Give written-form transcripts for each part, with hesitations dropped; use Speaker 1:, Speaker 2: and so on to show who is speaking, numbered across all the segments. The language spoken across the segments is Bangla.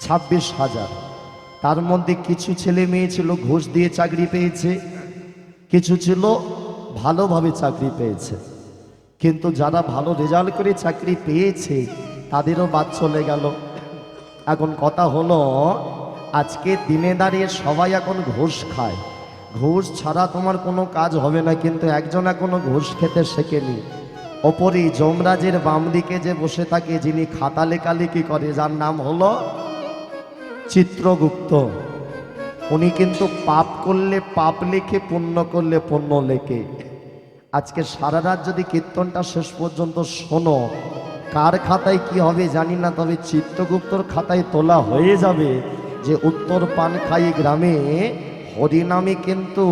Speaker 1: 26,000। তার মধ্যে কিছু ছেলে মেয়ে ছিল ঘুষ দিয়ে চাকরি পেয়েছে, কিছু ছিল ভালোভাবে চাকরি পেয়েছে। কিন্তু যারা ভালো রেজাল্ট করে চাকরি পেয়েছে তাদেরও বাদ চলে গেল। এখন কথা হলো, আজকে দিনে দাঁড়িয়ে সবাই এখন ঘুষ খায়। ঘুষ ছাড়া তোমার কোনো কাজ হবে না, কিন্তু একজন এখনো ঘুষ খেতে শেখেনি। ওপরই যমরাজের বাম দিকে যে বসে থাকে, যিনি খাতা লেখালেখি করে, যার নাম হলো চিত্রগুপ্ত। উনি কিন্তু পাপ করলে পাপ লেখে, পুণ্য করলে পুণ্য লেখে। আজকে সারা রাত যদি কীর্তনটা শেষ পর্যন্ত শোনো, কার খাতায় কি হবে জানি না, তবে চিত্রগুপ্তর খাতায় তোলা হয়ে যাবে যে উত্তর পানখাই গ্রামে হরিনামে কিন্তু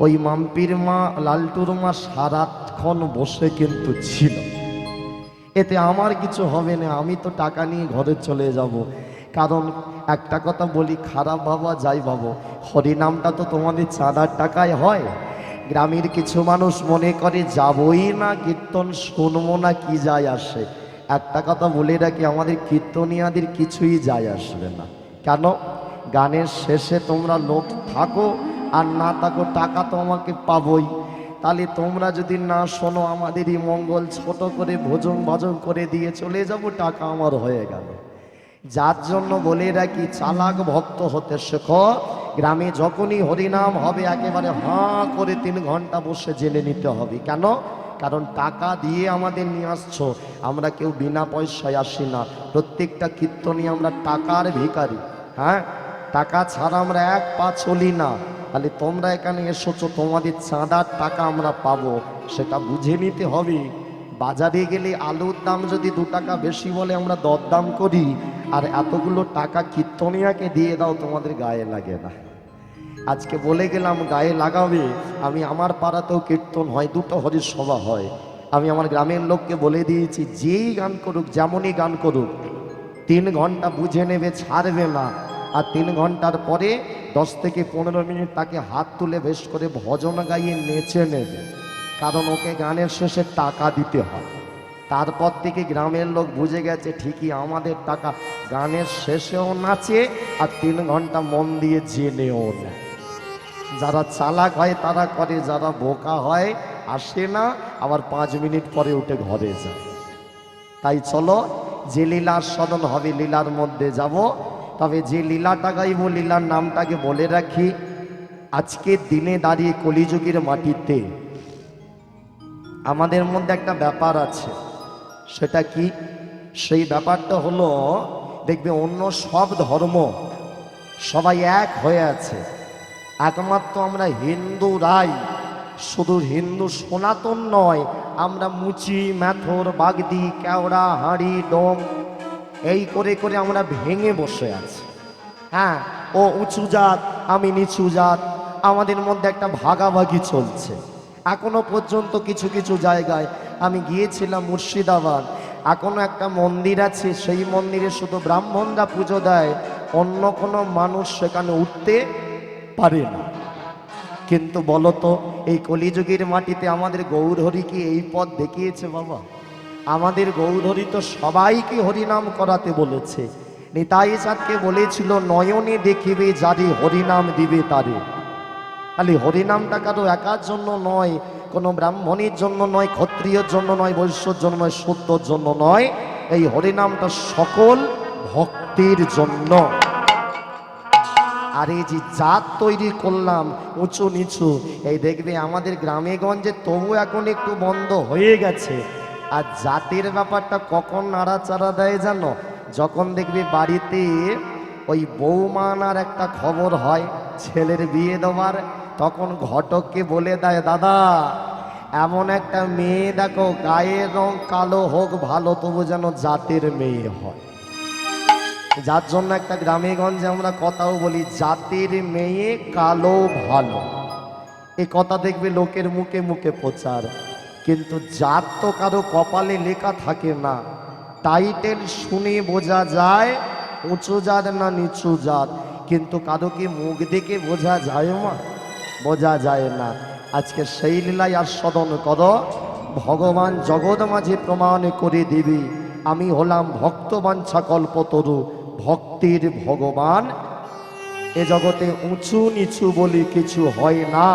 Speaker 1: ওই মাম্পির মা, লালটুর মা সারাক্ষণ বসে কিন্তু ছিল। এতে আমার কিছু হবে না, আমি তো টাকা নিয়ে ঘরে চলে যাব। কারণ একটা কথা বলি, খারাপ বাবা যাই বাবু, হরিনামটা তো তোমাদের চাঁদার টাকায় হয়। গ্রামের কিছু মানুষ মনে করে যাবই না, কীর্তন শুনবো না, কি যায় আসে। একটা কথা বলে রাখি, আমাদের কীর্তনিয়াদের কিছুই যায় আসবে না। কেন? গানের শেষে তোমরা লোক থাকো আর না থাকো, টাকা তো আমাকে পাবই। তাহলে তোমরা যদি না শোনো, আমাদেরই মঙ্গল, ছোট করে ভোজন ভজন করে দিয়ে চলে যাব, টাকা আমার হয়ে গেল। যার জন্য বলে রাখি, চালাক ভক্ত হতে শেখো। গ্রামে যখনই হরিনাম হবে একেবারে হাঁ করে 3 ঘন্টা বসে জেনে নিতে হবে। কেন? কারণ টাকা দিয়ে আমাদের নিয়ে আসছো, আমরা কেউ বিনা পয়সায় আসি না। প্রত্যেকটা কীর্তনই আমরা টাকার ভিখারি। হ্যাঁ, টাকা ছাড়া আমরা এক পা চলি না। তাহলে তোমরা এখানে এসেছো, তোমাদের চাঁদার টাকা আমরা পাবো, সেটা বুঝে নিতে হবে। বাজারে গেলে আলুর দাম যদি 2 টাকা বেশি বলে আমরা দরদাম করি, আর এতগুলো টাকা কীর্তনিয়াকে দিয়ে দাও, তোমাদের গায়ে লাগে না। আজকে বলে গেলাম গায়ে লাগাবে। আমি আমার পাড়াতেও কীর্তন হয়, 2টো হরির সভা হয়। আমি আমার গ্রামের লোককে বলে দিয়েছি, যেই গান করুক, যেমনই গান করুক, 3 ঘন্টা বুঝে নেবে, ছাড়বে না। আর 3 ঘন্টার পরে 10 থেকে 15 মিনিট তাকে হাত তুলে বেশ করে ভজন গাইয়ে নেচে নেবে। কারণ ওকে গানের শেষে টাকা দিতে হয়। তারপর থেকে গ্রামের লোক বুঝে গেছে, ঠিকই আমাদের টাকা। গানের শেষেও নাচে আর 3 ঘন্টা মন দিয়ে জেনেও নেয়। যারা চালাক হয় তারা করে, যারা বোকা হয় আসে না, আবার 5 মিনিট পরে উঠে ঘরে যায়। তাই চলো, যে লীলার সদন হবে লীলার মধ্যে যাব। তবে যে লীলাটা গাইব, লীলার নামটাকে বলে রাখি। আজকের দিনে দাঁড়িয়ে কলিযুগের মাটিতে আমাদের মধ্যে একটা ব্যাপার আছে। সেটা কি? সেই ব্যাপারটা হলো, দেখবে অন্য সব ধর্ম সবাই এক হয়ে আছে, একমাত্র আমরা হিন্দুরাই, শুধু হিন্দু সনাতন নয়, আমরা মুচি, ম্যাথর, বাগদি, কেওড়া, হাঁড়ি, ডোম, এই করে করে আমরা ভেঙে বসে আছি। হ্যাঁ, ও উঁচু জাত, আমি নিচু জাত, আমাদের মধ্যে একটা ভাগাভাগি চলছে। এখনো পর্যন্ত কিছু কিছু জায়গায়, আমি গিয়েছিলাম মুর্শিদাবাদ, এখনো একটা মন্দির আছে, সেই মন্দিরে শুধু ব্রাহ্মণরা পুজো দেয়, অন্য কোনো মানুষ সেখানে উঠতে পারে না। কিন্তু বলতো, এই কলিযুগের মাটিতে আমাদের গৌরহরি কি এই পথ দেখিয়েছে বাবা? আমাদের গৌরহরি তো সবাইকে হরিনাম করাতে বলেছে। নিতাই চাঁদকে বলেছিল, নয়নে দেখিবে যারে হরিনাম দিবে তারে। খালি হরিনামটা কারো একার জন্য নয়, কোনো ব্রাহ্মণের জন্য নয়, ক্ষত্রিয়র জন্য নয়, বৈশ্যর জন্য নয়, শূদ্রর জন্য নয়, এই হরিনামটা সকল ভক্তের জন্য। আর এই যে জাত তৈরি করলাম উঁচু নিচু, এই দেখবে আমাদের গ্রামে গঞ্জে তবু এখন একটু বন্ধ হয়ে গেছে। আর জাতের ব্যাপারটা কখন নাড়াচাড়া দেয় জানো? যখন দেখবে বাড়িতে ওই বৌমানার একটা খবর হয়, ছেলের বিয়ে দেওয়ার, তখন ঘটককে বলে দেয়, দাদা এমন একটা মেয়ে দেখো, গায়ের রং কালো হোক ভালো, তবু যেন জাতের মেয়ে হয়। যার জন্য একটা গ্রামে গঞ্জে আমরা কথাও বলি, জাতের মেয়ে কালো ভালো। এ কথা দেখবে লোকের মুখে মুখে প্রচার, কিন্তু জাত তো কারো কপালে লেখা থাকে না। টাইটেল শুনে বোঝা যায় উঁচু জাত না নিচু জাত, কিন্তু কারো কি মুখ দেখে বোঝা যায়? মা, বোঝা যায় না। আজকে সেই লীলায় আস্বাদন করো। ভগবান জগৎ মাঝে প্রমাণ করে দিবি, আমি হলাম ভক্তবাঞ্ছা কল্পতরু, ভক্তির ভগবান। এ জগতে উঁচু নিচু বলি কিছু হয় না,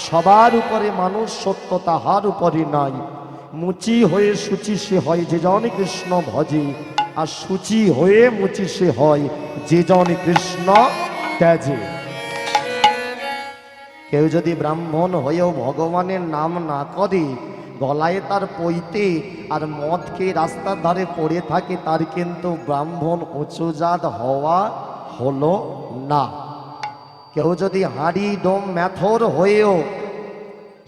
Speaker 1: সবার উপরে মানুষ, সত্য তাহার উপরে নাই। মুচি হয়ে শুচি সে হয় যে জন কৃষ্ণ ভজে, আর শুচি হয়ে মুচি সে হয় যে জন কৃষ্ণ ত্যাজে। কেউ যদি ব্রাহ্মণ হয়েও ভগবানের নাম না করে, গলায় তার পৈতে আর মদ খেয়ে রাস্তার ধারে পড়ে থাকে, তার কিন্তু ব্রাহ্মণ উঁচু জাত হওয়া হলো না। কেউ যদি হাঁড়ি ডোম ম্যাথর হয়েও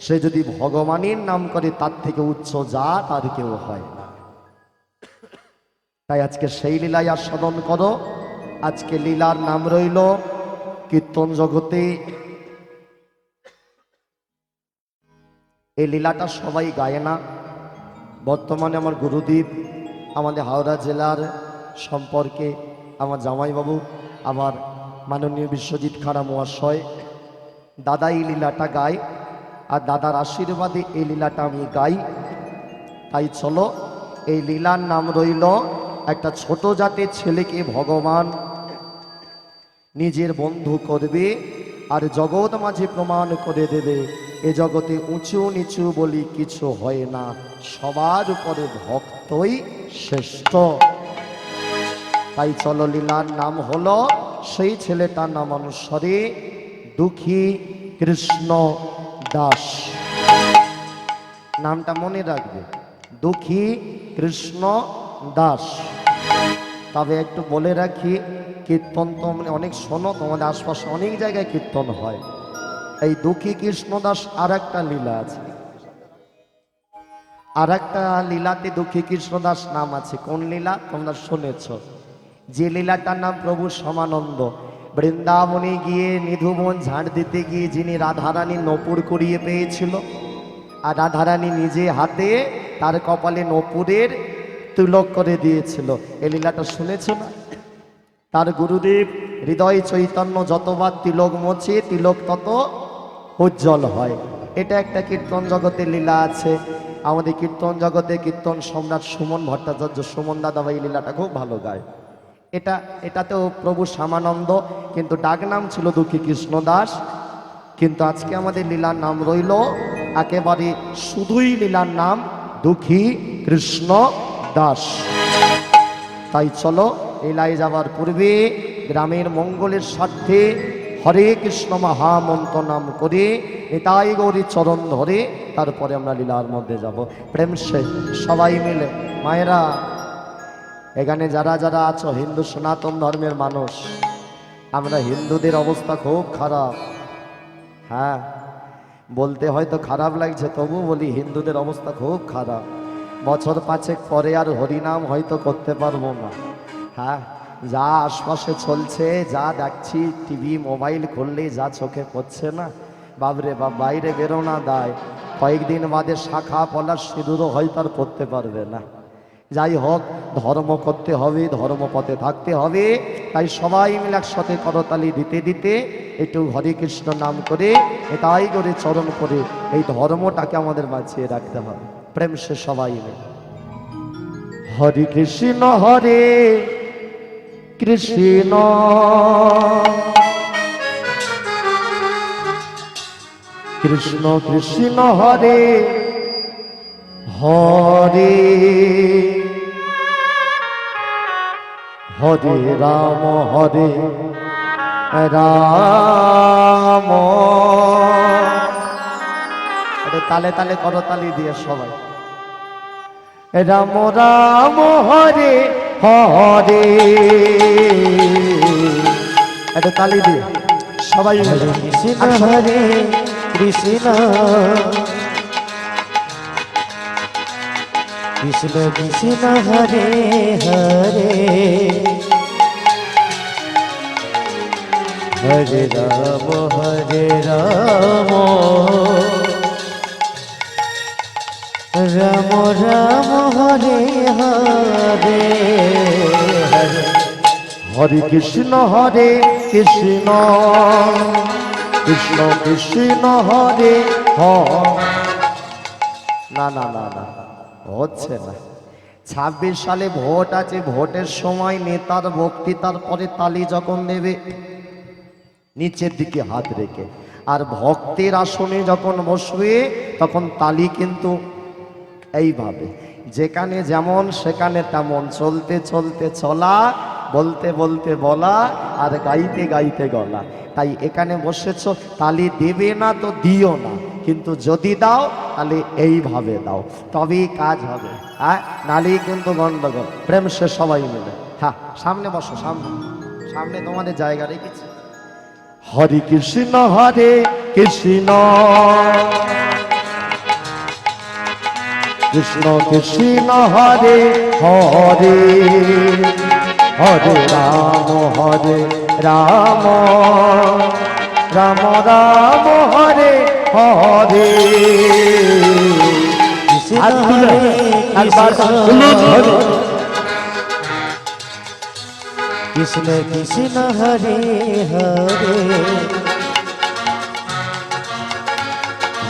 Speaker 1: সে যদি ভগবানের নাম করে, তার থেকে উচ্চ জাত আর কেউ হয় না। তাই আজকে সেই লীলায় আস্বাদন করো। আজকে লীলার নাম রইল কীর্তন জগতে। এই লীলাটা সবাই গায় না। বর্তমানে আমার গুরুদেব, আমাদের হাওড়া জেলার সম্পর্কে আমার জামাইবাবু, আমার মাননীয় বিশ্বজিৎ খাড়া মহাশয়, দাদা এই লীলাটা গায়, আর দাদার আশীর্বাদে এই লীলাটা আমি গাই। তাই চলো, এই লীলার নাম রইল একটা ছোট জাতের ছেলেকে ভগবান নিজের বন্ধু করবে আর জগৎ মাঝে প্রমাণ করে দেবে, এ জগতে উঁচু নিচু বলি কিছু হয় না, সবার উপরে ভক্তই শ্রেষ্ঠ। তাই চলো, লীলার নাম হলো, সেই ছেলেটার নাম অনুসারে দুঃখী কৃষ্ণ দাস। নামটা মনে রাখবে, দুঃখী কৃষ্ণ দাস। তবে একটু বলে রাখি, কীর্তন তো অনেক শোনো, তোমাদের আশপাশে অনেক জায়গায় কীর্তন হয়। এই দুঃখী কৃষ্ণ দাস আর একটা লীলা আছে, আর একটা লীলাতে দুঃখী কৃষ্ণ দাস নাম আছে। কোন লীলা তোমরা শুনেছ? যে লীলাটার নাম প্রভু সমানন্দ বৃন্দাবনে গিয়ে নিধুবন ঝাড় দিতে গিয়ে যিনি রাধারানী নপুর করিয়ে পেয়েছিল, আর রাধারানী নিজে হাতে তার কপালে নপুরের তিলক করে দিয়েছিল। এই লীলাটা শুনেছ না? তার গুরুদেব হৃদয় চৈতন্য যতবার তিলক মোছে, তিলক তত উজ্জ্বল হয়। এটা একটা কীর্তন জগতের লীলা আছে। আমাদের কীর্তন জগতে কীর্তন সম্রাট সুমন ভট্টাচার্য, সুমন দাদা ভাই লীলাটা খুব ভালো গায়। এটাতেও প্রভু শ্যামানন্দ, কিন্তু ডাক নাম ছিল দুঃখী কৃষ্ণ দাস। কিন্তু আজকে আমাদের লীলার নাম রইল একেবারে শুধুই লীলার নাম দুঃখী কৃষ্ণ দাস। তাই চলো, লীলায় যাবার পূর্বে গ্রামের মঙ্গলের স্বার্থে হরে কৃষ্ণ মহামন্ত্র নাম করে নিতাই গৌরী চরণ ধরে তারপরে আমরা লীলার মধ্যে যাব। প্রেম সে সবাই মিলে মায়েরা, এখানে যারা যারা আছো হিন্দু সনাতন ধর্মের মানুষ, আমরা হিন্দুদের অবস্থা খুব খারাপ। হ্যাঁ, বলতে হয়তো খারাপ লাগছে, তবু বলি হিন্দুদের অবস্থা খুব খারাপ। বছর 5 পরে আর হরিনাম হয়তো করতে পারবো না। হ্যাঁ, যা আশপাশে চলছে, যা দেখছি টিভি মোবাইল খুললে যা চোখে পড়ছে না, বাবরে বাপ, বাইরে বেরো না দায়। কয়েকদিন বাদে শাখা পলার সিঁদুরও হয়তো আর পড়তে পারবে না। যাই হোক, ধর্ম করতে হবে, ধর্মপথে থাকতে হবে। তাই সবাই মিলে একসাথে করতালি দিতে দিতে একটু হরে কৃষ্ণ নাম করে এটাই করে চরণ করে এই ধর্মটাকে আমাদের বাঁচিয়ে রাখতে হবে। প্রেম সে সবাই মিলে হরে কৃষ্ণ হরে কৃষ্ণ কৃষ্ণ কৃষ্ণ হরে হরে হরে রাম হরে রাম। তালে তালে করতালি দিয়ে সবাই রাম রাম হরে হরে, এটা তালি দিয়ে সবাই হরে কৃষ্ণ হরে কৃষ্ণ কৃষ্ণ কৃষ্ণ হরে হরে হরে রাম রাম রাম হরে হরে হরে হরে কৃষ্ণ কৃষ্ণ কৃষ্ণ হরে না না না না, হচ্ছে না। 26 সালে ভোট আছে, ভোটের সময় নেতার বক্তৃতার পরে তালি যখন দেবে নিচের দিকে হাত রেখে, আর ভক্তের আসনে যখন বসবে তখন তালি কিন্তু এইভাবে, যেখানে যেমন সেখানে তেমন, চলতে চলতে চলা, বলতে বলতে বলা, আর গাইতে গাইতে গলা। তাই এখানে বসেছো, তালি দেবে না তো দিও না, কিন্তু যদি দাও তাহলে এইভাবে দাও, তবেই কাজ হবে। হ্যাঁ, নালেই কিন্তু গন্ডগোল। প্রেম সে সবাই মিলে। হ্যাঁ, সামনে বসো, সামনে সামনে তোমাদের জায়গা রেখেছি। হরে কৃষ্ণ হরে কৃষ্ণ কৃষ্ণ কৃষ্ণ হরে হরে, হরে রাম রাম রাম রাম হরে হরে।
Speaker 2: কৃষ্ণ কৃষ্ণ হরে হরে,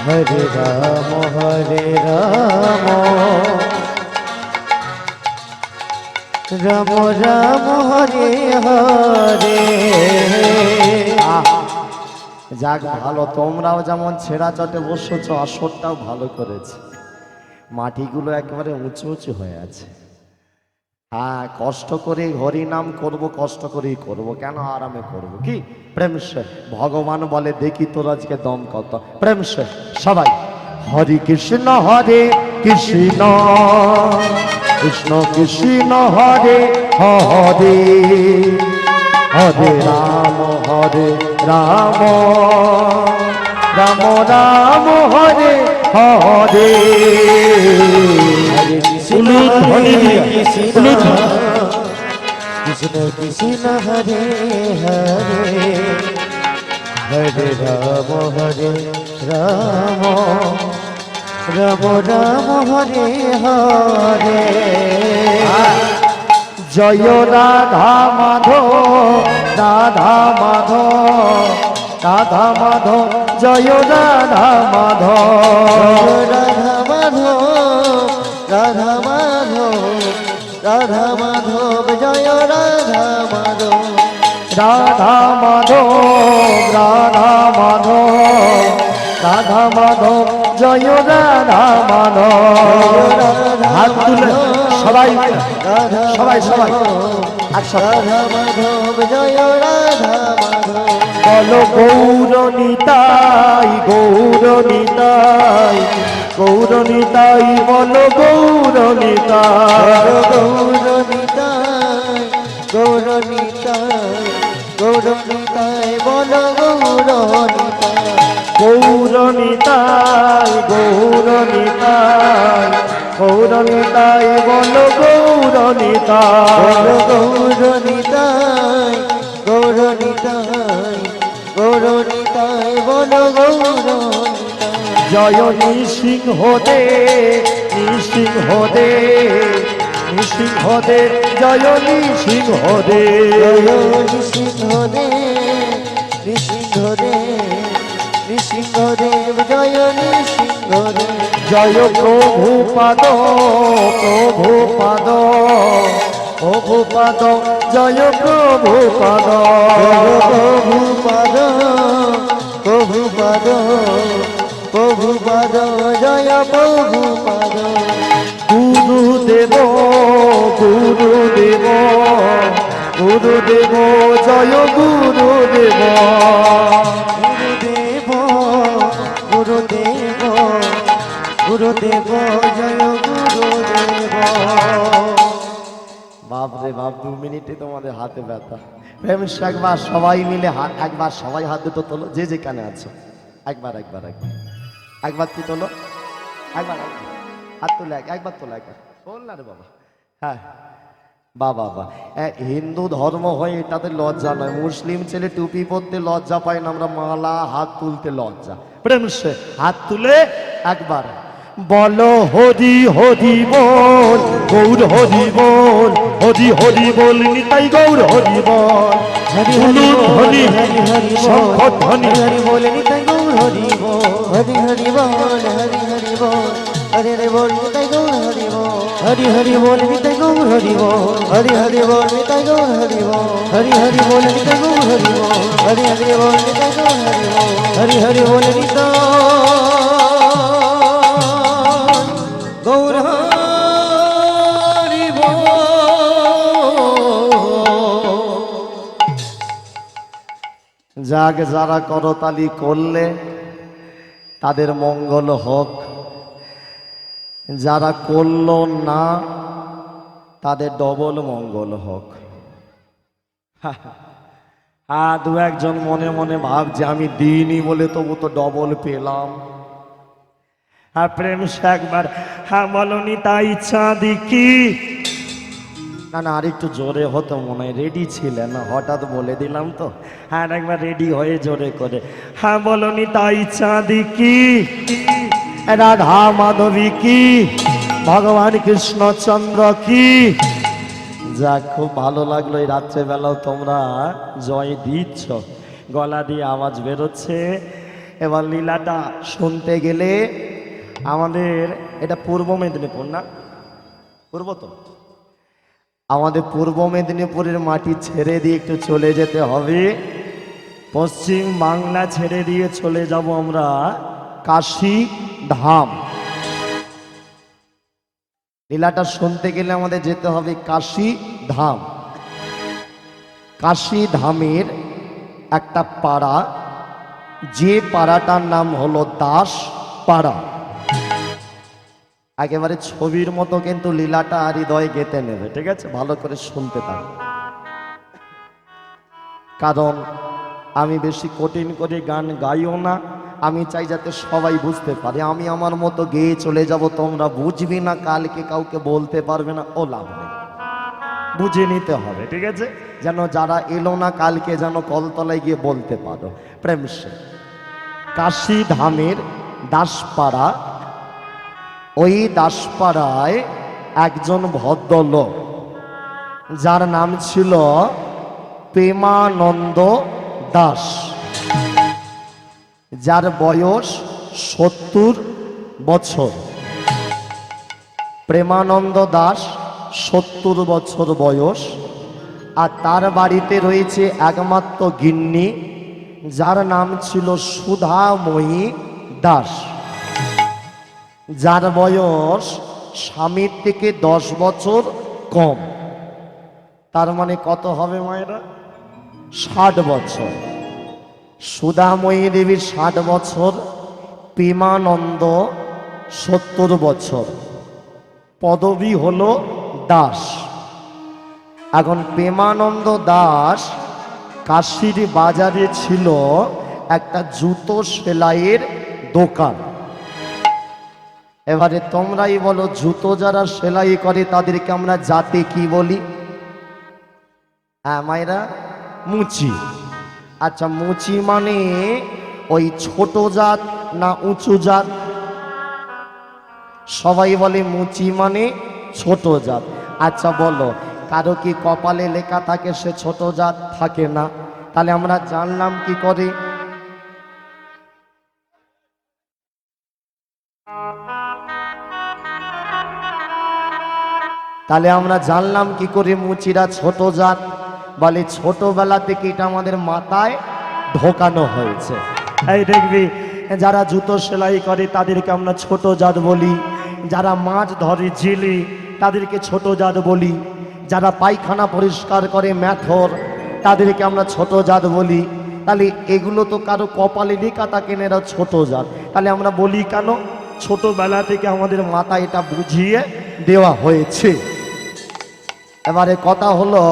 Speaker 2: হরে রাম রাম রাম হরে হরে।
Speaker 1: যাক ভালো, তোমরাও যেমন ছেঁড়া চটে বসেছ, আসরটাও ভালো করেছে। মাটিগুলো একেবারে উঁচু উঁচু হয়ে আছে। হ্যাঁ, কষ্ট করে হরি নাম করব, কষ্ট করেই করব, কেন আরামে করব? কি প্রেম সে ভগবান বলে, দেখি তোর আজকে দম কত। প্রেম সে সবাই হরি কৃষ্ণ হরে কৃষ্ণ কৃষ্ণ কৃষ্ণ হরে হরে, হরে রাম রাম রাম রাম হরে হরে।
Speaker 2: কৃষ্ণ কৃষ্ণ হরে হরে, হরে রাম রাম রাম রাম হরে হরে।
Speaker 1: জয় রাধা মাধব রাধা মাধব রাধা মাধব, জয় রাধা মাধব
Speaker 2: রাধা মাধব রাধা মাধব রাধা মাধব, জয় রাধা মাধব
Speaker 1: রাধা মাধব রাধা মাধব রাধা মাধব, জয় রাধা মাধব। হাত তুলে সবাই সবাই সবাই
Speaker 2: রাধা মাধব, জয় রাধা মাধব।
Speaker 1: বলো গৌর নিতাই গৌর নিতাই গৌর নিতাই, বলো গৌর নিতাই
Speaker 2: গৌর নিতাই গৌর নিতাই গৌর নিতাই, বল গৌর নিতাই।
Speaker 1: গৌর নিতাই গৌর নিতাই গৌর নিতাই, বলো গৌর নিতাই
Speaker 2: গৌর নিতাই গৌর নিতাই গৌর নিতাই, বল গৌর নিতাই।
Speaker 1: জয় নৃসিংহ দে নৃসিংহ দে নৃসিংহ দে, জয় নৃসিংহ দে
Speaker 2: নৃসিংহদেব নৃসিংহদেব নৃসিংহদেব, জয় নৃসিংহদেব।
Speaker 1: জয় প্রভুপাদ প্রভুপাদ প্রভুপাদ, জয় প্রভুপাদ
Speaker 2: প্রভুপাদ প্রভুপাদ প্রভুপাদ, জয় প্রভুপাদ।
Speaker 1: গুরুদেব গুরুদেব গুরুদেব, জয় গুরুদেব
Speaker 2: গুরুদেব গুরুদেব গুরুদেব, জয় গুরুদেব।
Speaker 1: বাপরে বাপ, 2 মিনিটে তোমাদের হাতে ব্যথা। প্রেম সে একবার সবাই মিলে হাত, একবার সবাই হাত দুটো তোলো, যে যেখানে আছো একবার একবার একবার একবার কি তোলো, একবার হাত তোলে, একবার তোলো, একবার বল না রে বাবা। হ্যাঁ বাবা বা হিন্দু ধর্ম হয় এটাতে লজ্জা নয়, মুসলিম ছেলে টুপি পরতে লজ্জা পায় না, আমরা মালা হাত তুলতে লজ্জা। প্রেম সে হাত তুলে একবার বলো হরি হরি বল গৌর হরি বল, হরি হরি বল নিতাই গৌর হরি বল,
Speaker 2: হরি হরি
Speaker 1: হরি
Speaker 2: হরি হরি
Speaker 1: শঙ্খ ধ্বনি
Speaker 2: হরি বল নিতাই গৌর হরি বল, হরি হরি বল হরি হরি বল, হরি হরি বল নিতাই গৌর হরি বল, হরি হরি বল নিতাই গৌর হরি বল হরি হরি বল নিতাই গৌর হরি বল হরি হরি বল নিতাই গৌর হরি বল হরি হরি বল নিতাই গৌর হরি বল হরি হরি বল নিতাই গৌর হরি বল।
Speaker 1: যাক, যারা করতালি করলে তাদের মঙ্গল হোক, যারা করল না তাদের ডবল মঙ্গল হোক। দু একজন মনে মনে ভাবছে আমি দিইনি বলে তবু তো ডবল পেলাম। প্রেম সে একবার বলনি তাই চাঁদি কি। না না, আর একটু জোরে হতো মনে হয়, রেডি ছিলেন না, হঠাৎ বলে দিলাম তো। একবার রেডি হয়ে জোরে করে বলনি তাই চাঁদি কি, রাধা মাধবী কি, ভগবান কৃষ্ণচন্দ্র কি। যাক, খুব ভালো লাগলো এই রাত্রেবেলাও তোমরা জয় দিচ্ছ, গলা দিয়ে আওয়াজ বেরোচ্ছে। এবার লীলাটা শুনতে গেলে আমাদের এটা পূর্ব মেদিনীপুর না, পূর্ব তো, আমাদের পূর্ব মেদিনীপুরের মাটি ছেড়ে দিয়ে একটু চলে যেতে হবে, পশ্চিম বাংলা ছেড়ে দিয়ে চলে যাব আমরা কাশী ধাম। লীলাটা শুনতে গেলে আমাদের যেতে হবে কাশী ধাম। কাশী ধামের একটা পাড়া, যে পাড়াটার নাম হলো দাস পাড়া। একেবারে ছবির মতো কিন্তু লীলাটা হৃদয়ে গেঁথে নেবে, ঠিক আছে? ভালো করে শুনতে থাক, কারণ আমি বেশি কঠিন করে গান গাইও না, আমি চাই যাতে সবাই বুঝতে পারে। আমি আমার মতো গেয়ে চলে যাব, তোমরা বুঝবি না, কালকে কাউকে বলতে পারবে না, ও লাভ নেই, বুঝে নিতে হবে, ঠিক আছে? যেন যারা এলো না কালকে যেন কলতলায় গিয়ে বলতে পারো। প্রেম সে কাশী ধামের দাসপাড়া, ওই দাসপাড়ায় একজন ভদ্রলোক যার নাম ছিল প্রেমানন্দ দাস, যার বয়স 70 বছর। প্রেমানন্দ দাস 70 বছর বয়স, আর তার বাড়িতে রয়েছে একমাত্র গিন্নি, যার নাম ছিল সুধাময়ী দাস, যার বয়স স্বামীর থেকে 10 বছর কম। তার মানে কত হবে মায়েরা? 60 বছর। সুধাময়ী দেবীর 60 বছর, প্রেমানন্দ 70 বছর, পদবী হলো দাস। এখন প্রেমানন্দ দাস কাশীর বাজারে ছিল একটা জুতো সেলাইয়ের দোকান। এবারে তোমরাই বলো, জুতো যারা সেলাই করে তাদেরকে আমরা জাতে কি বলি? হ্যাঁ মায়েরা, মুচি। আচ্ছা, মুচি মানে ওই ছোট জাত না উঁচু জাত? সবাই বলে মুচি মানে ছোট জাত। আচ্ছা বলো, কারো কি কপালে লেখা থাকে সে ছোট জাত? থাকে না। তাহলে আমরা জানলাম কি করে? তাহলে আমরা জানলাম কি করে মুচিরা ছোট জাত? বলে ছোটবেলা থেকে এটা আমাদের মাথায় ঢোকানো হয়েছে। এই দেখবি, যারা জুতো সেলাই করে তাদেরকে আমরা ছোট জাত বলি, যারা মাছ ধরে জেলে তাদেরকে ছোট জাত বলি, যারা পায়খানা পরিষ্কার করে ম্যাথর তাদেরকে আমরা ছোট জাত বলি। তাহলে এগুলো তো কারো কপালে লেখা থাকে না এরা ছোট জাত। তাহলে আমরা বলি কেন? ছোটবেলা থেকে আমাদের মাথায় এটা বুঝিয়ে দেওয়া হয়েছে। এবারে কথা হলো,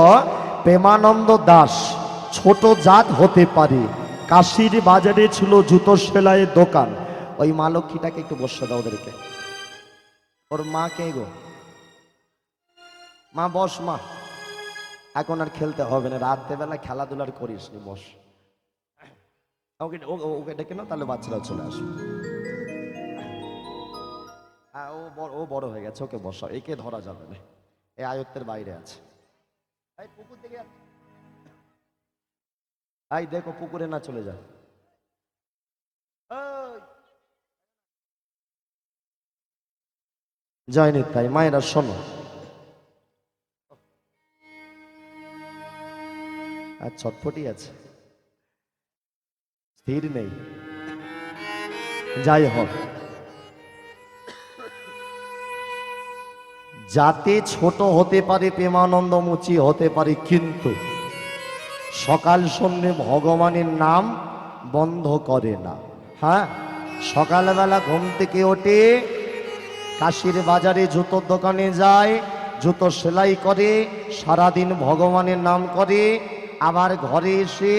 Speaker 1: প্রেমানন্দ দাস ছোট জাত হতে পারে। কাশীর বাজারে ছিল জুতো সেলাইয়ের দোকান। ওই মা লক্ষ্মীটাকে একটু বসে দাও ওদেরকে। ওর মা কে গো? মা বস, মা এখন আর খেলতে হবে না, রাত্রেবেলা খেলাধুলার করিস নি, বস। ওকে ওকে ডেকে নাও, তাহলে বাচ্চারা চলে আসবে। হ্যাঁ, ও বড় হয়ে গেছে, ওকে বসাও, একে ধরা যাবে না, এই আয়ত্তের বাইরে আছে। এই পুকুর থেকে এই দেখো, পুকুরে না চলে যায়। জয় নিতাই। মায়েরা শোনো, আর ছটফটি আছে, স্থির নেই। যাই হোক, যাতে ছোট হতে পারে প্রেমানন্দ মুচি হতে পারে, কিন্তু সকাল সন্ধ্যে ভগবানের নাম বন্ধ করে না। হ্যাঁ, সকালবেলা ঘুম থেকে ওঠে, কাশির বাজারে জুতোর দোকানে যায়, জুতো সেলাই করে, সারাদিন ভগবানের নাম করে, আবার ঘরে এসে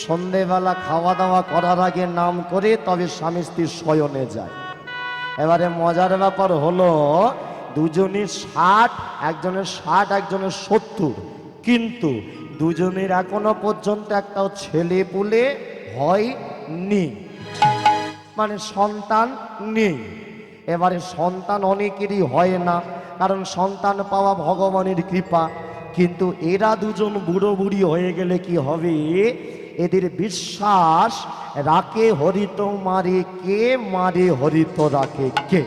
Speaker 1: সন্ধেবেলা খাওয়া দাওয়া করার আগে নাম করে তবে স্বামী স্ত্রী শয়নে যায়। এবারে মজার ব্যাপার হলো দুজনের 60, একজনের 60 একজনের 70, কিন্তু দুজনের এখনো পর্যন্ত একটাও ছেলে পুলে হয়নি, মানে সন্তান নেই। এবারে সন্তান অনেকেরই হয় না, কারণ সন্তান পাওয়া ভগবানের কৃপা, কিন্তু এরা দুজন বুড়ো বুড়ি হয়ে গেলে কি হবে, এদের বিশ্বাস রাখে হরিত মারে কে, মারে হরিত রাখে কে।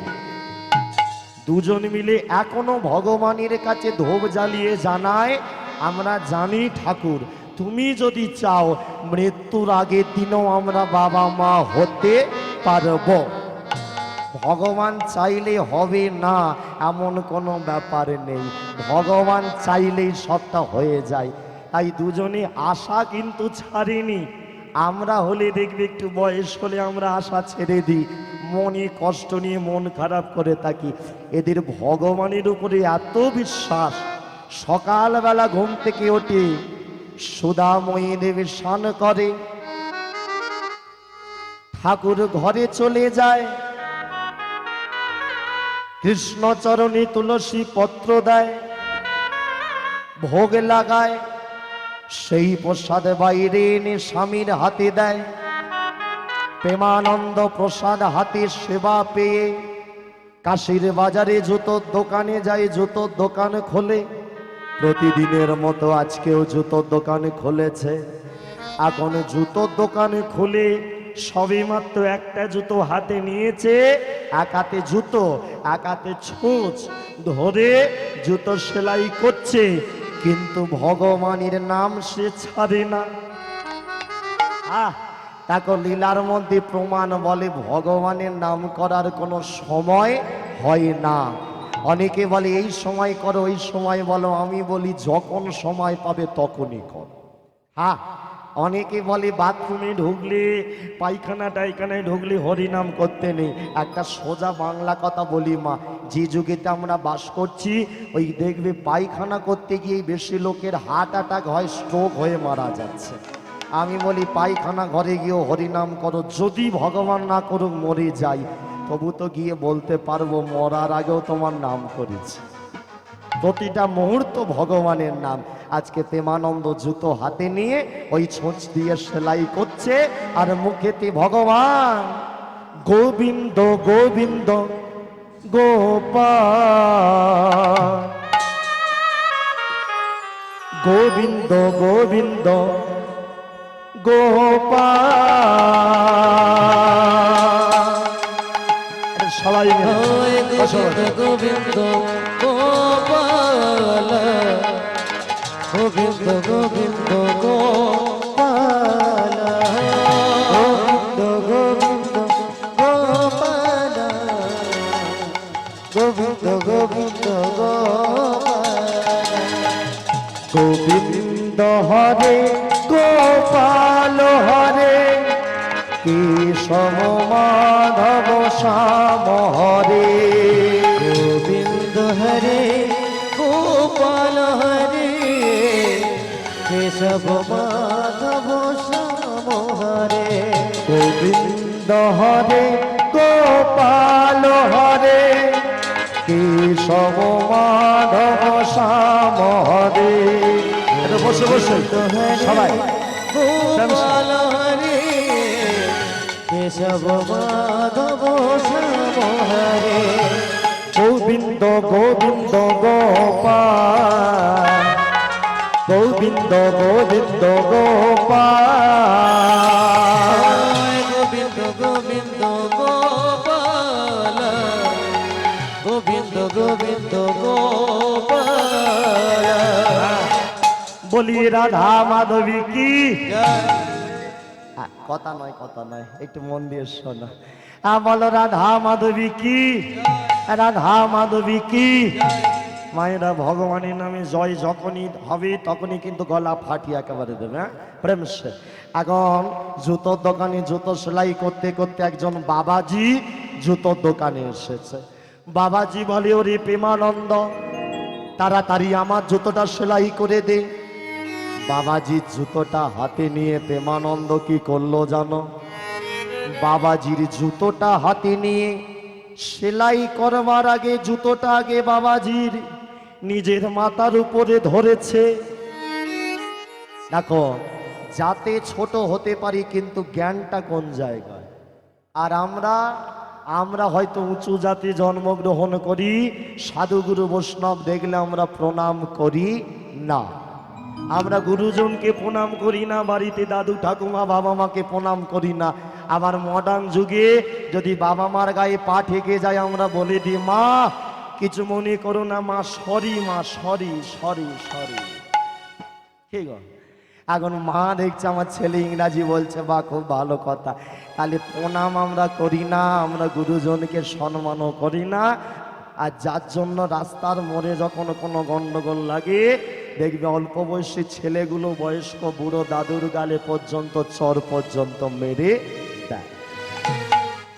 Speaker 1: দুজন মিলে এখনো ভগবানের কাছে ধূপ জ্বালিয়ে জানায়, আমরা জানি ঠাকুর তুমি যদি চাও মৃত্যুর আগের দিনও আমরা বাবা মা হতে পারব। ভগবান চাইলে হবে না এমন কোনো ব্যাপার নেই, ভগবান চাইলেই সবটা হয়ে যায়। তাই দুজনে আশা কিন্তু ছাড়েনি। আমরা হলে দেখবে একটু বয়স হলে আমরা আশা ছেড়ে দিই, মনে কষ্ট নিয়ে মন খারাপ করে থাকি। এদের ভগবানের উপরে এত বিশ্বাস, সকালবেলা ঘুম থেকে ওঠে সুধাময়ী দেবী স্নান করে, ঠাকুর ঘরে চলে যায়, কৃষ্ণচরণে তুলসী পত্র দেয়, ভোগ লাগায়, সেই প্রসাদ বাইরে এনে স্বামীর হাতে দেয়। প্রেমানন্দ প্রসাদ হাতে সেবা পেয়ে কাশির বাজারে জুতোর দোকানে যায়, জুতোর দোকান খোলে। প্রতিদিনের মতো আজকেও জুতোর দোকান খুলেছে। এখন জুতোর দোকান খুলে সবে মাত্র একটা জুতো হাতে নিয়েছে, এক হাতে জুতো এক হাতে ছুঁচ ধরে জুতো সেলাই করছে, কিন্তু ভগবানের নাম সে ছাড়ে না। দেখো লীলার মধ্যে প্রমাণ বলে ভগবানের নাম করার কোনো সময় হয় না। অনেকে বলে এই সময় করো ওই সময় বলো, আমি বলি যখন সময় পাবে তখনই করো। অনেকে বলে বাথরুমে ঢুকলে পায়খানা টাইখানায় ঢুকলে হরিনাম করতে নেই। একটা সোজা বাংলা কথা বলি মা, যে যুগেতে আমরা বাস করছি ওই দেখবে পায়খানা করতে গিয়ে বেশি লোকের হার্ট অ্যাটাক হয়, স্ট্রোক হয়ে মারা যাচ্ছে। আমি বলি পায়খানা ঘরে গিয়েও হরিনাম করো, যদি ভগবান না করুক মরে যাই তবু তো গিয়ে বলতে পারবো মরার আগেও তোমার নাম করেছি। প্রতিটা মুহূর্ত ভগবানের নাম। আজকে প্রেমানন্দ জুতো হাতে নিয়ে ওই ছোঁচ দিয়ে সেলাই করছে আর মুখেতে ভগবান গোবিন্দ গোবিন্দ গোপাল, গোবিন্দ গোবিন্দ গোপাল। সবাই
Speaker 2: গোবিন্দ গোবিন্দ গোপাল, গোবিন্দ গোবিন্দ গোপাল, গোবিন্দ গোপাল, গোবিন্দ গোবিন্দ গোপাল।
Speaker 1: গোবিন্দ হরে গোপাল হরে, কেশব মাধব শ্যাম হরে।
Speaker 2: গোবিন্দ হরে গোপাল হরে, কেশব মাধব শ্যাম হরে।
Speaker 1: গোবিন্দ হরে গোপাল হরে, কেশব মাধব শ্যাম হরে। বসে বসে সবাই
Speaker 2: গোপাল হরে, কেশব মাধব শ্যাম হরে।
Speaker 1: গোবিন্দ গোবিন্দ গোপাল, গোবিন্দ গোবিন্দ গোপাল।
Speaker 2: গোবিন্দ গোবিন্দ গোপাল, গোবিন্দ গোবিন্দ গোপাল।
Speaker 1: বলি রাধা মাধবী কি। কথা নয় কথা নয়, একটু মন দিয়ে শোনো। বলো রাধা মাধবী কি, রাধা মাধবী কি। মায়েরা ভগবানের নামে জয় যখনই হবে তখনই কিন্তু গলা ফাটিয়ে একেবারে দেবে, হ্যাঁ প্রেম সে। এখন জুতোর দোকানে জুতো সেলাই করতে করতে একজন বাবাজি জুতোর দোকানে এসেছে। বাবাজি বলে, ওরে প্রেমানন্দ, তাড়াতাড়ি আমার জুতোটা সেলাই করে দে। বাবাজির জুতোটা হাতে নিয়ে প্রেমানন্দ কি করলো জানো? বাবাজির জুতোটা হাতে নিয়ে সেলাই করবার আগে জুতোটা আগে বাবাজির নিজের মাথার উপরে ধরেছে। দেখো, যাতে ছোট হতে পারি কিন্তু জ্ঞানটা কোন জায়গায়। আর আমরা হয়তো উঁচু জাতি জন্মগ্রহণ করি, সাধুগুরু বৈষ্ণব দেখলে আমরা প্রণাম করি না, আমরা গুরুজনকে প্রণাম করি না, বাড়িতে দাদু ঠাকুমা বাবা মাকে প্রণাম করি না। আবার মডার্ন যুগে যদি বাবা মার গায়ে পা ঠেকে যায় আমরা বলে দিই, মা কিছু মনে করো না মা, সরি মা, সরি সরি সরি। ঠিক আছে, এখন মা দেখছে আমার ছেলে ইংরাজি বলছে, বা খুব ভালো কথা। তাহলে প্রণাম আমরা করি না, আমরা গুরুজনকে সম্মানও করি না। আর যার জন্য রাস্তার মোড়ে যখন কোনো গন্ডগোল লাগে দেখবে অল্প বয়সী ছেলেগুলো বয়স্ক বুড়ো দাদুর গালে পর্যন্ত চর পর্যন্ত মেরে দেয়।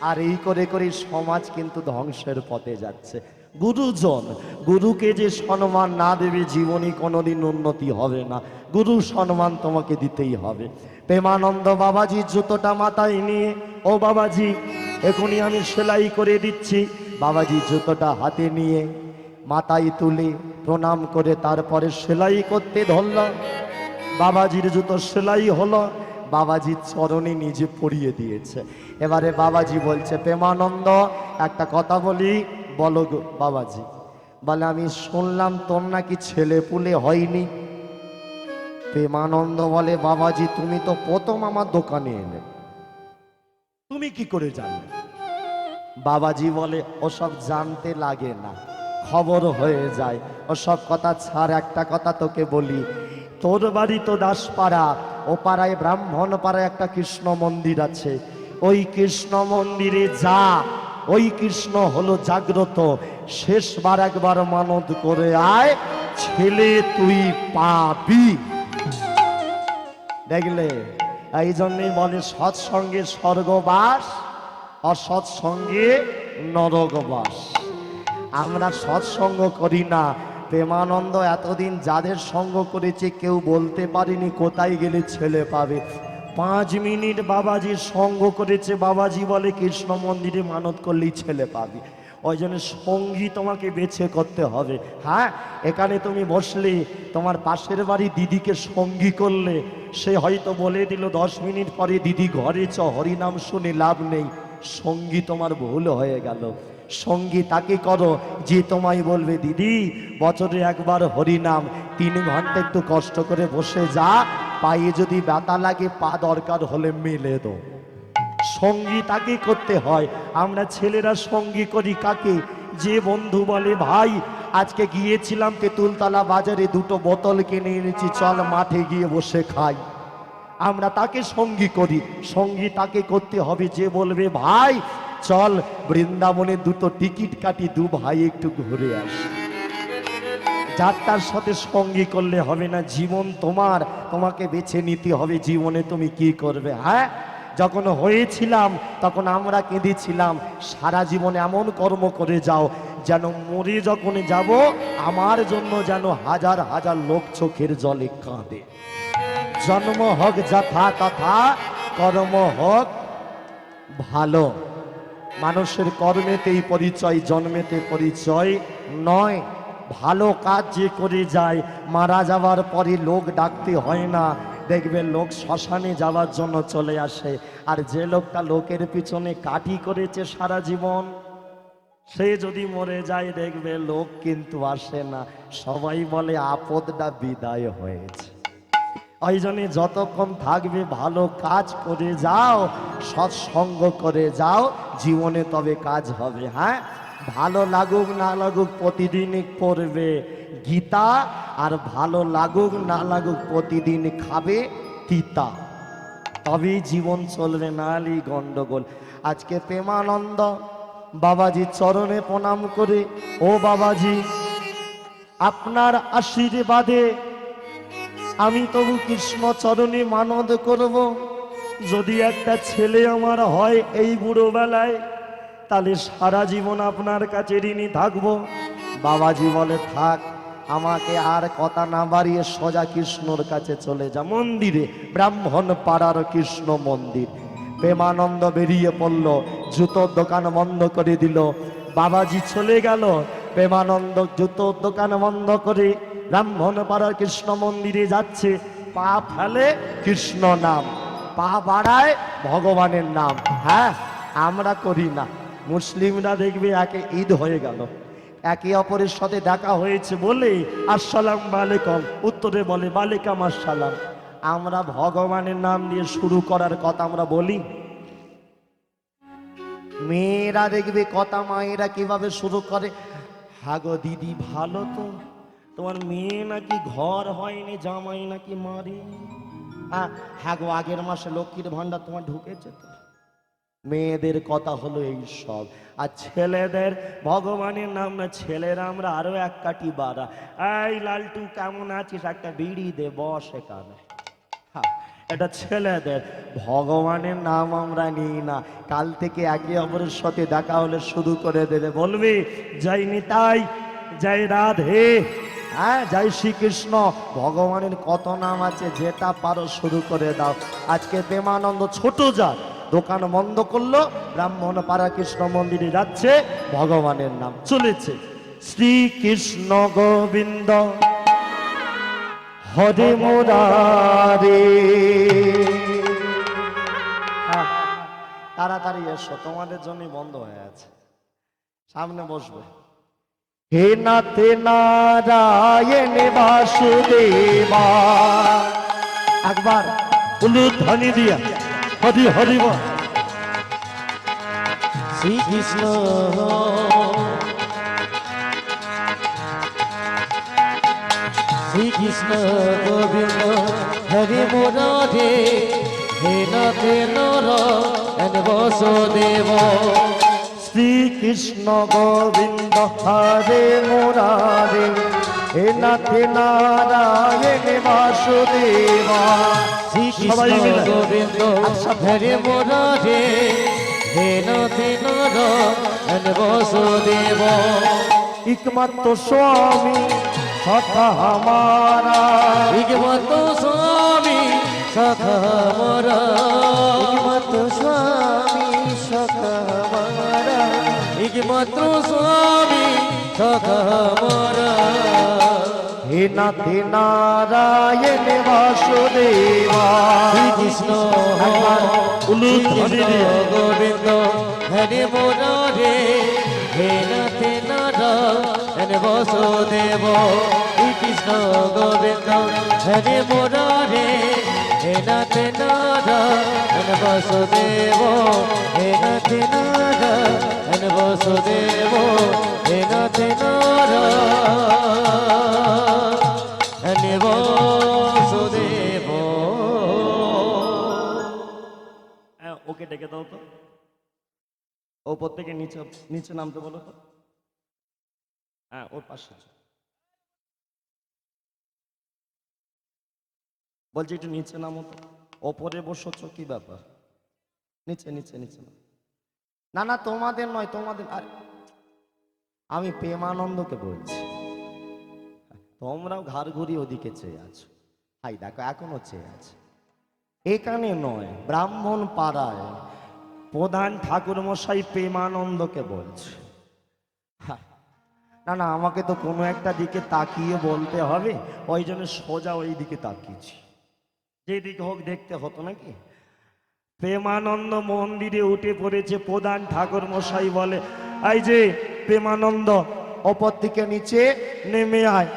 Speaker 1: আর এই করে করে সমাজ কিন্তু ধ্বংসের পথে যাচ্ছে। গুরুজন, গুরুকে যে সম্মান না দেবে জীবনে কোনোদিন উন্নতি হবে না। গুরু সম্মান তোমাকে দিতেই হবে। প্রেমানন্দ বাবাজির জুতোটা মাথায় নিয়ে, ও বাবাজি এখনই আমি সেলাই করে দিচ্ছি। বাবাজি জুতোটা হাতে নিয়ে মাথায় তুলে প্রণাম করে তারপরে সেলাই করতে ধরল। বাবাজির জুতো সেলাই হলো, বাবাজির চরণে নিজে পরিয়ে দিয়েছে। এবারে বাবাজি বলছে, প্রেমানন্দ একটা কথা বলি, বলো গো। বাবাজি বলে, আমি শুনলাম তোর নাকি ছেলে পুলে হয়নি। প্রেমানন্দ বলে, বাবাজি তুমি তো প্রথম আমার দোকানে এলে, তুমি কি করে জানলে? বাবাজি বলে, ওসব জানতে লাগে না, খবর হয়ে যায়। ওসব কথা ছাড়, একটা কথা তোকে বলি, তোর বাড়ি তো দাসপাড়া, ও পাড়ায় ব্রাহ্মণ পাড়ায় একটা কৃষ্ণ মন্দির আছে। ওই কৃষ্ণ মন্দিরে যা, ওই কৃষ্ণ হলো জাগ্রত। শেষবার একবার মানত করে আয়, ছেলে তুই পাবি। দেখলে, এই জন্যই বলে সৎসঙ্গে স্বর্গবাস, অসৎসঙ্গে নরকবাস। আমরা সৎসঙ্গ করি না। প্রেমানন্দ এতদিন যাদের সঙ্গ করেছে কেউ বলতে পারেনি কোথায় গেলে ছেলে পাবে। 5 মিনিট বাবাজির সঙ্গ করেছে, বাবাজি বলে কৃষ্ণ মন্দিরে মানত করলেই ছেলে পাবি। ওই জন্য সঙ্গী তোমাকে বেছে করতে হবে। হ্যাঁ, এখানে তুমি বসলে তোমার পাশের বাড়ি দিদিকে সঙ্গী করলে, সে হয়তো বলে দিল 10 মিনিট পরে দিদি ঘরে চ, হরিনাম শুনে লাভ নেই, সঙ্গী তোমার ভুল হয়ে গেল। সঙ্গী তাকে করো যে তোমায় বলবে, দিদি বছরে একবার হরিনাম 3 ঘন্টা একটু কষ্ট করে বসে যা, পায়ে যদি ব্যথা লাগে পা দরকার হলে মেলে দো। সঙ্গী তাকে করতে হয়। আমরা ছেলেরা সঙ্গী করি কাকে? যে বন্ধু বলে, ভাই আজকে গিয়েছিলাম তেঁতুলতলা বাজারে 2টো বোতল কিনে এনেছি, চল মাঠে গিয়ে বসে খাই। আমরা তাকে সঙ্গী করি। সঙ্গী তাকে করতে হবে যে বলবে, ভাই চল বৃন্দাবনে 2টো টিকিট কাটি, 2 ভাই একটু ঘুরে আসি। যাত্রার সাথে সঙ্গী করলে হবে না। জীবন তোমার, তোমাকে বেছে নিতে হবে জীবনে তুমি কি করবে। হ্যাঁ, যখন হয়েছিলাম তখন আমরা কেঁদেছিলাম। সারা জীবন এমন কর্ম করে যাও যেন মরে যখন যাব আমার জন্য যেন হাজার হাজার লোক চোখের জলে কাঁদে। জন্ম হোক যথা তথা, কর্ম হোক ভালো। মানুষের কর্মেতেই পরিচয়, জন্মেতে পরিচয় নয়। ভালো কাজ যে করে যায় মারা যাওয়ার পরে লোক ডাকতে হয় না। দেখবে লোক শ্মশানে যাওয়ার জন্য চলে আসে। আর যে লোকটা লোকের পিছনে কাঠি করেছে সারা জীবন, সে যদি মরে যায় দেখবে লোক কিন্তু আসে না। সবাই বলে আপদটা বিদায় হয়েছে। ওই জন্য যতক্ষণ থাকবে ভালো কাজ করে যাও, সৎসঙ্গ করে যাও, জীবনে তবে কাজ হবে। হ্যাঁ, ভালো লাগুক না লাগুক প্রতিদিনই করবে। গীতা, আর ভালো লাগুক না লাগুক প্রতিদিন খাবে তিতা, তবেই জীবন চলবে, নালি গন্ডগোল। আজকে প্রেমানন্দ বাবাজি চরণে প্রণাম করে, ও বাবাজি আপনার আশীর্বাদে আমি তবু কৃষ্ণ চরণে মানদ করব, যদি একটা ছেলে আমার হয় এই বুড়ো বেলায়, তাহলে সারা জীবন আপনার কাছে ঋণী থাকবো। বাবাজি বলে থাক, আমাকে আর কথা না বাড়িয়ে সোজা কৃষ্ণর কাছে চলে যা, মন্দিরে, ব্রাহ্মণ পাড়ার কৃষ্ণ মন্দির। প্রেমানন্দ বেরিয়ে পড়ল, জুতোর দোকান বন্ধ করে দিল। বাবাজি চলে গেল, প্রেমানন্দ জুতোর দোকান বন্ধ করে ব্রাহ্মণ পাড়ার কৃষ্ণ মন্দিরে যাচ্ছে। পা ফেলে কৃষ্ণ নাম, পা বাড়ায় ভগবানের নাম। হ্যাঁ, আমরা করি না। মুসলিমরা দেখবে একে ঈদ হয়ে গেল, একে অপরের সাথে দেখা হয়েছে বলে আসসালাম আলাইকুম, উত্তরে বলে ওয়ালাইকুম আসসালাম। আমরা ভগবানের নাম দিয়ে শুরু করার কথা আমরা বলি। মেয়েরা দেখবে কথা মায়েরা কিভাবে শুরু করে, হাগো দিদি ভালো তো, তোমার মেয়ে নাকি ঘর হয়নি, জামাই নাকি মারি। হ্যাঁ গো, আগের মাসে লক্ষ্মীর ভান্ডার তোমার ঢুকেছে তো। মেয়েদের কথা হলো এই সব। আর ছেলেদের ভগবানের নাম না, ছেলেরা আমরা আরো এক কাটি বাড়া। এই লালটু কেমন আছিস, একটা বিড়ি দে, বস এখানে। হ্যাঁ, এটা ছেলেদের। ভগবানের নাম আমরা নিই না। কাল থেকে একে অপরের সাথে দেখা হলে শুরু করে দেবে, বলবি জয় নিতাই, জয় রাধে, হ্যাঁ জয় শ্রীকৃষ্ণ। ভগবানের কত নাম আছে, যেটা পারো শুরু করে দাও। আজকে প্রেমানন্দ ছোট যা দোকান বন্ধ করলো, ব্রাহ্মণ পাড়া কৃষ্ণ মন্দিরে যাচ্ছে, ভগবানের নাম চলেছে। শ্রীকৃষ্ণ গোবিন্দ হরে মুরারে। তাড়াতাড়ি এসো, তোমাদের জন্য বন্ধ হয়ে আছে, সামনে বসবে। হে নাথে নারায়ণ বাসুদেবা, একবার উলুধ্বনি দিয়া হরি হরি বল।
Speaker 2: শ্রীকৃষ্ণ শ্রীকৃষ্ণ গোবিন্দ হরে মুরারে, হে নাথে নারায়ণ বাসুদেব।
Speaker 1: শ্রীকৃষ্ণ গোবিন্দ হরে মুরারে, হে নাথে নারায়ণ বাসুদেবা।
Speaker 2: শ্রীকৃষ্ণ গোবিন্দ হরে মুরারে, হে নাথে নারায়ণ বাসুদেব।
Speaker 1: একমাত্র স্বামী সখা हमारा,
Speaker 2: একমাত্র স্বামী সখা মোরা, একমাত্র স্বামী সখা মোরা, একমাত্র স্বামী সখা মোরা।
Speaker 1: হে নাথে নারায়ণ বাসুদেবা।
Speaker 2: শ্রীকৃষ্ণ
Speaker 1: উলুধ্বনি দিয়ে
Speaker 2: গোবিন্দ হরে মুরারে, হে নাথে নারায়ণ বাসুদেব। শ্রীকৃষ্ণ গোবিন্দ হরে মুরারে, হে নাথে নারায়ণ বাসুদেব। হে নাথে নারায়ণ বাসুদেব, হে নাথে নারায়ণ বাসুদেব।
Speaker 1: ওকে ডেকে দাও তো, ওপর থেকে নিচে নিচে নামতে বলো তো। হ্যাঁ, ওর পাশে বলছি একটু নিচে নামো তো। ওপরে বসেছ কি ব্যাপার? নিচে নিচে নিচে না না, তোমাদের নয়, তোমাদের। আর আমি প্রেমানন্দকে বলছি, তোমরাও ঘাড় ঘুরি ওদিকে চেয়ে আছো। হাই দেখো, এখনো চেয়ে আছে। এখানে নয়, ব্রাহ্মণ পাড়ায় প্রধান ঠাকুর মশাই প্রেমানন্দকে বলছে। না না, আমাকে তো কোনো একটা দিকে তাকিয়ে বলতে হবে, ওই জন্য সোজা ওই দিকে তাকিয়েছি। যেদিকে হোক দেখতে হতো নাকি। প্রেমানন্দ মন্দিরে উঠে পড়েছে, প্রধান ঠাকুর মশাই বলে, এই যে প্রেমানন্দ, ওপর থেকে নিচে নেমে আয়।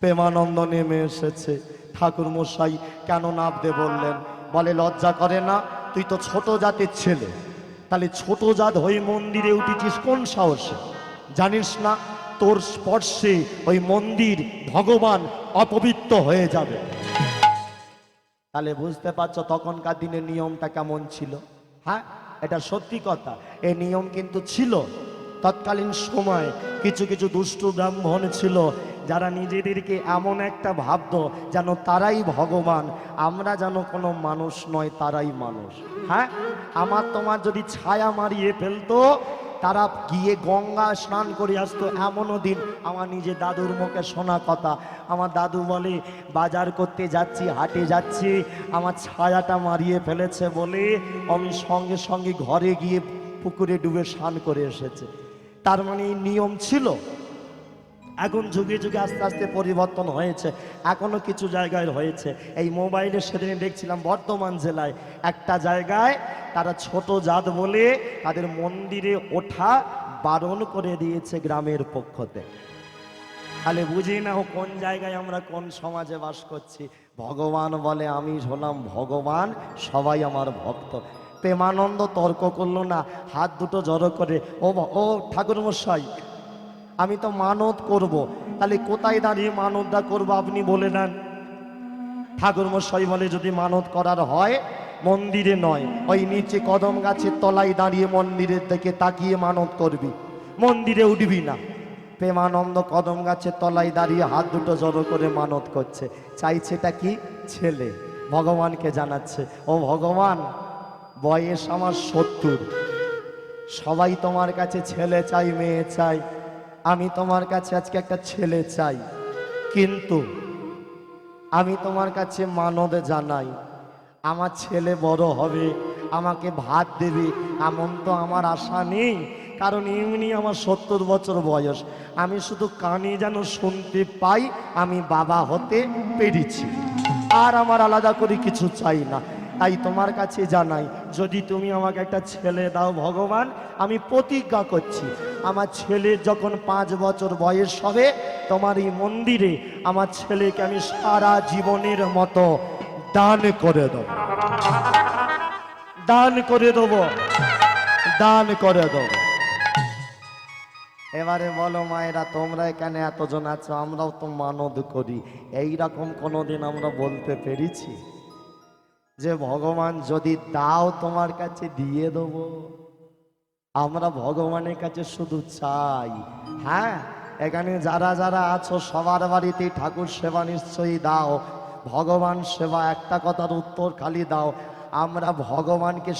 Speaker 1: প্রেমানন্দ নেমে এসেছে। ঠাকুর মশাই কেন নামতে বললেন? বলে লজ্জা করে না? তুই তো ছোট জাতের ছেলে, তাহলে ছোট জাত হয়ে মন্দিরে উঠেছিস কোন সাহসে? জানিস না তোর স্পর্শে ওই মন্দির ভগবান অপবিত্র হয়ে যাবে। তাহলে বুঝতে পারছো তখনকার দিনের নিয়মটা কেমন ছিল। হ্যাঁ, এটা সত্যি কথা, এই নিয়ম কিন্তু ছিল। তৎকালীন সময় কিছু কিছু দুষ্টু ব্রাহ্মণ ছিল যারা নিজেদেরকে এমন একটা ভাবতো যেন তারাই ভগবান, আমরা যেন কোনো মানুষ নয়, তারাই মানুষ। হ্যাঁ, আমার তোমার যদি ছায়া মারিয়ে ফেলতো, তারা গিয়ে গঙ্গা স্নান করে আসতো। এমনও দিন আমার নিজে দাদুর মুখে শোনা কথা, আমার দাদু বলে বাজার করতে যাচ্ছি, হাটে যাচ্ছি, আমার ছায়াটা মারিয়ে ফেলেছে বলে আমি সঙ্গে সঙ্গে ঘরে গিয়ে পুকুরে ডুবে স্নান করে এসেছে। তার মানে এই নিয়ম ছিল। এখন যুগে যুগে আস্তে আস্তে পরিবর্তন হয়েছে, এখনো কিছু জায়গায় হয়েছে। এই মোবাইলে সেদিন দেখছিলাম বর্ধমান জেলায় একটা জায়গায় তারা ছোট জাত বলে তাদের মন্দিরে ওঠা বারণ করে দিয়েছে গ্রামের পক্ষতে। তাহলে বুঝি না কোন জায়গায় আমরা কোন সমাজে বাস করছি। ভগবান বলে আমি হলাম ভগবান, সবাই আমার ভক্ত। প্রেমানন্দ তর্ক করলো না, হাত দুটো জড়ো করে ও ঠাকুর মশাই, আমি তো মানত করব, তাহলে কোথায় দাঁড়িয়ে মানতটা করবো আপনি বলে দেন। ঠাকুর মশাই বলে যদি মানত করার হয় মন্দিরে নয়, ওই নিচে কদম গাছের তলায় দাঁড়িয়ে মন্দিরের দিকে তাকিয়ে মানত করবি, মন্দিরে উঠবি না। প্রেমানন্দ কদম গাছের তলায় দাঁড়িয়ে হাত দুটো জড়ো করে মানত করছে, চাইছেটা কি? ছেলে। ভগবানকে জানাচ্ছে, ও ভগবান, বয়স আমার 70, সবাই তোমার কাছে ছেলে চাই, মেয়ে চাই, আমি তোমার কাছে আজকে একটা ছেলে চাই, কিন্তু আমি তোমার কাছে মানত জানাই, আমার ছেলে বড় হবে, আমাকে ভাত দেবে, এমন তো আমার আশা নেই। কারণ এমনি আমার 70 বছর বয়স, আমি শুধু কানে যেন শুনতে পাই আমি বাবা হতে পেরেছি, আর আমার আলাদা করে কিছু চাই না। তাই তোমার কাছে জানাই, যদি তুমি আমাকে একটা ছেলে দাও ভগবান, আমি প্রতিজ্ঞা করছি আমার ছেলের যখন 5 বছর বয়স হবে, তোমার এই মন্দিরে আমার ছেলেকে আমি সারা জীবনের মতো দান করে দেব, দান করে দেব, দান করে দেব। এবারে বলো মায়েরা, তোমরা এখানে এতজন আছো, আমরাও তো মানত করি, এইরকম কোনোদিন আমরা বলতে পেরেছি যে ভগবান যদি দাও তোমার কাছে দিয়ে দেব? আমরা ভগবানের কাছে শুধু চাই। হ্যাঁ, এখানে যারা যারা আছো সবার বাড়িতেই ঠাকুর সেবা নিশ্চয়ই দাও, ভগবান সেবা একটা কথার উত্তর খালি দাও, আমরা ভগবানকে